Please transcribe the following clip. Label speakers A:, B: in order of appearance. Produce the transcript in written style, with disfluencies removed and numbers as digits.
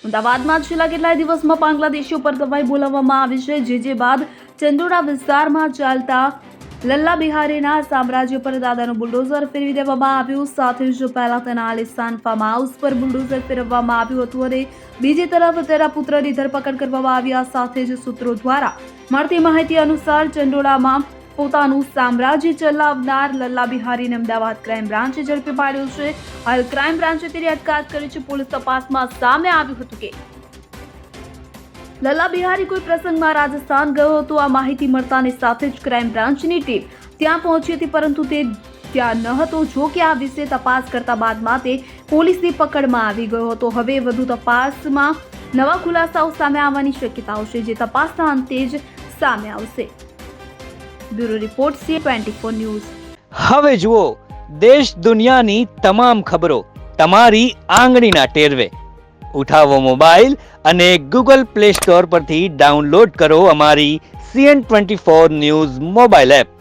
A: અમદાવાદમાં છેલ્લા કેટલાય દિવસમાં બાંગ્લાદેશીઓ પર દબાઈ બોલાવવામાં આવી છે, જે બાદ ચંડોળા વિસ્તારમાં ચાલતા લલ્લા બિહારીના સામ્રાજ્ય પર દાદાનું બુલડોઝર ફેરવી દેવામાં આવ્યું. સાથે જ પહેલા તેના આલિશાન ફાર્મ હાઉસ પર બુલડોઝર ફેરવવામાં આવ્યું હતું અને બીજી તરફ તેના પુત્રની ધરપકડ કરવામાં આવી. આ સાથે જ સૂત્રો દ્વારા મળતી માહિતી અનુસાર ચંડોળામાં પોતાનું સામ્રાજ્ય ચલાવનાર લલ્લા બિહારીને અમદાવાદ ક્રાઇમ બ્રાન્ચે ઝડપી પાડ્યો છે. હાલ ક્રાઇમ બ્રાન્ચે તેની અટકાયત કરી છે. પોલીસ તપાસમાં સામે આવ્યું હતું કે લલ્લા બિહારી કોઈ પ્રસંગમાં રાજસ્થાન ગયો હતો. આ માહિતી મળતાની સાથે જ ક્રાઇમ બ્રાન્ચની ટીમ ત્યાં પહોંચી હતી, પરંતુ તે ત્યાં ન હતો. જો કે આ વિશે તપાસ કરતા બાદમાં તે પોલીસની પકડમાં આવી ગયો હતો. હવે વધુ તપાસમાં નવા ખુલાસાઓ સામે આવવાની શક્યતાઓ છે, જે તપાસના અંતે જ સામે આવશે. Bureau report C24 news.
B: હવે જુઓ દેશ દુનિયાની તમામ ખબરો તમારી આંગળીના ટેરવે. ઉઠાવો મોબાઈલ અને Google Play Store પરથી ડાઉનલોડ કરો અમારી CN24 ન્યૂઝ મોબાઈલ એપ.